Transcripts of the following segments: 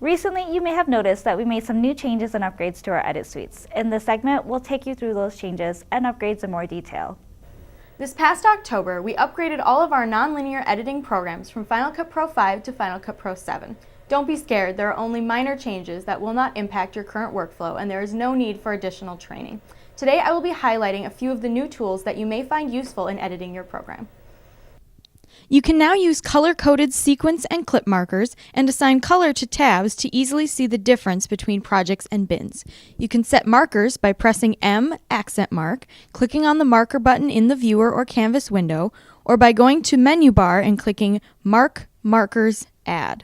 Recently, you may have noticed that we made some new changes and upgrades to our edit suites. In this segment, we'll take you through those changes and upgrades in more detail. This past October, we upgraded all of our nonlinear editing programs from Final Cut Pro 5 to Final Cut Pro 7. Don't be scared, there are only minor changes that will not impact your current workflow, and there is no need for additional training. Today, I will be highlighting a few of the new tools that you may find useful in editing your program. You can now use color-coded sequence and clip markers and assign color to tabs to easily see the difference between projects and bins. You can set markers by pressing M, accent mark, clicking on the marker button in the viewer or canvas window, or by going to menu bar and clicking Mark, Markers, Add.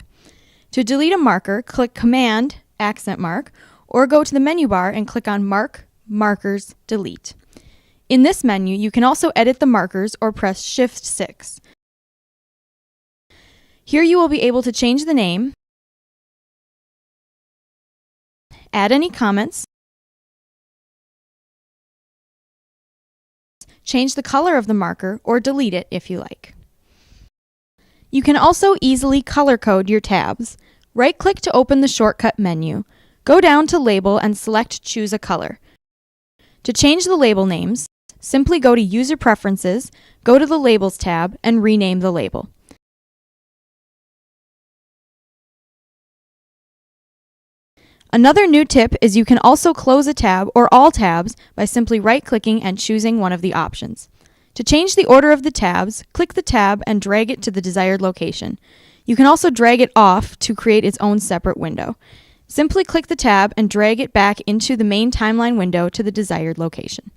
To delete a marker, click Command, accent mark, or go to the menu bar and click on Mark, Markers, Delete. In this menu, you can also edit the markers or press Shift-6. Here you will be able to change the name, add any comments, change the color of the marker, or delete it if you like. You can also easily color code your tabs. Right-click to open the shortcut menu. Go down to Label and select Choose a Color. To change the label names, simply go to User Preferences, go to the Labels tab, and rename the label. Another new tip is you can also close a tab or all tabs by simply right-clicking and choosing one of the options. To change the order of the tabs, click the tab and drag it to the desired location. You can also drag it off to create its own separate window. Simply click the tab and drag it back into the main timeline window to the desired location.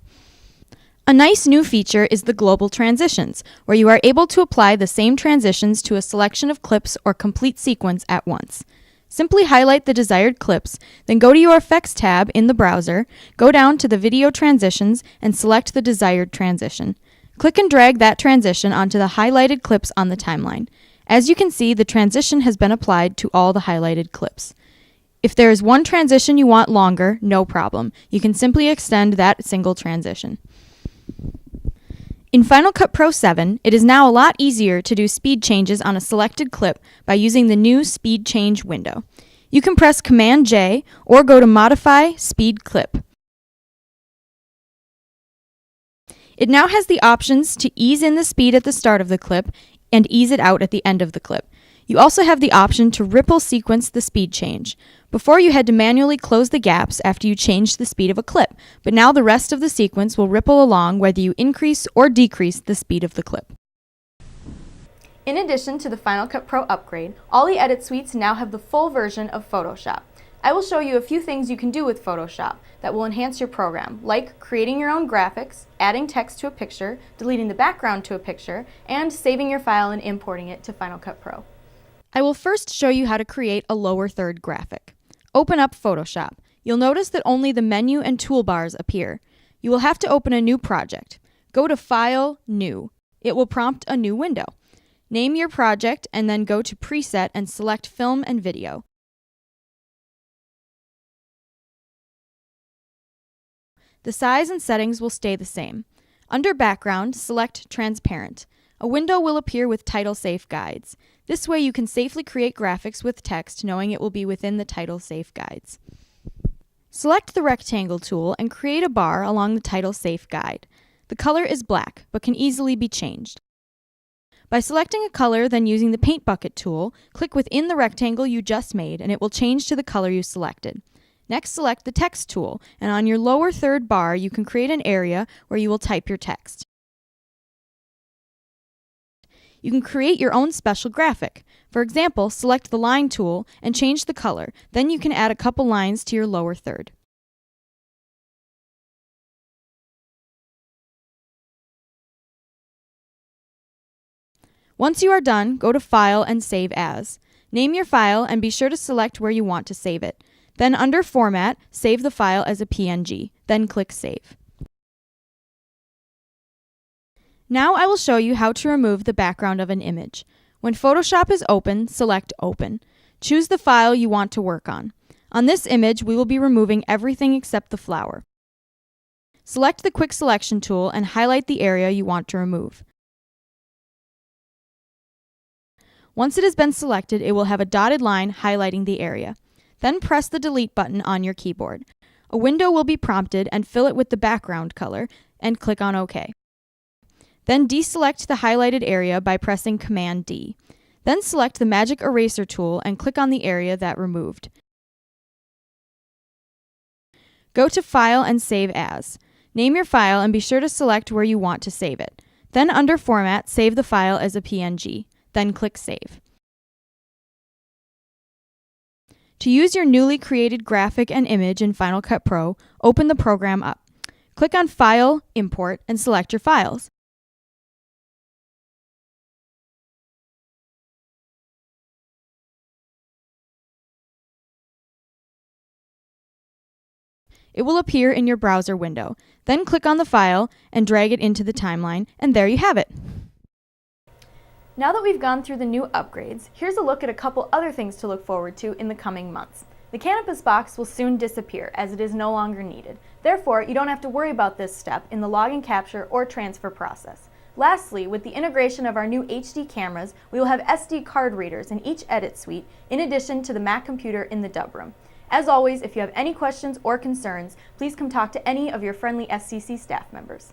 A nice new feature is the global transitions, where you are able to apply the same transitions to a selection of clips or complete sequence at once. Simply highlight the desired clips, then go to your Effects tab in the browser, go down to the Video Transitions, and select the desired transition. Click and drag that transition onto the highlighted clips on the timeline. As you can see, the transition has been applied to all the highlighted clips. If there is one transition you want longer, no problem. You can simply extend that single transition. In Final Cut Pro 7, it is now a lot easier to do speed changes on a selected clip by using the new Speed Change window. You can press Command-J or go to Modify Speed Clip. It now has the options to ease in the speed at the start of the clip and ease it out at the end of the clip. You also have the option to ripple sequence the speed change. Before, you had to manually close the gaps after you changed the speed of a clip, but now the rest of the sequence will ripple along whether you increase or decrease the speed of the clip. In addition to the Final Cut Pro upgrade, all the edit suites now have the full version of Photoshop. I will show you a few things you can do with Photoshop that will enhance your program, like creating your own graphics, adding text to a picture, deleting the background to a picture, and saving your file and importing it to Final Cut Pro. I will first show you how to create a lower third graphic. Open up Photoshop. You'll notice that only the menu and toolbars appear. You will have to open a new project. Go to File, New. It will prompt a new window. Name your project and then go to Preset and select Film and Video. The size and settings will stay the same. Under Background, select Transparent. A window will appear with title safe guides. This way you can safely create graphics with text knowing it will be within the title safe guides. Select the rectangle tool and create a bar along the title safe guide. The color is black, but can easily be changed. By selecting a color, then using the paint bucket tool, click within the rectangle you just made and it will change to the color you selected. Next, select the text tool, and on your lower third bar you can create an area where you will type your text. You can create your own special graphic. For example, select the line tool and change the color. Then you can add a couple lines to your lower third. Once you are done, go to File and Save As. Name your file and be sure to select where you want to save it. Then under Format, save the file as a PNG. Then click Save. Now I will show you how to remove the background of an image. When Photoshop is open, select Open. Choose the file you want to work on. On this image, we will be removing everything except the flower. Select the Quick Selection tool and highlight the area you want to remove. Once it has been selected, it will have a dotted line highlighting the area. Then press the delete button on your keyboard. A window will be prompted and fill it with the background color and click on OK. Then deselect the highlighted area by pressing Command D. Then select the Magic Eraser tool and click on the area that removed. Go to File and Save As. Name your file and be sure to select where you want to save it. Then under Format, save the file as a PNG. Then click Save. To use your newly created graphic and image in Final Cut Pro, open the program up. Click on File, Import, and select your files. It will appear in your browser window. Then click on the file and drag it into the timeline, and there you have it. Now that we've gone through the new upgrades, here's a look at a couple other things to look forward to in the coming months. The Canopus box will soon disappear as it is no longer needed. Therefore, you don't have to worry about this step in the log and capture or transfer process. Lastly, with the integration of our new HD cameras, we will have SD card readers in each edit suite, in addition to the Mac computer in the dub room. As always, if you have any questions or concerns, please come talk to any of your friendly SCC staff members.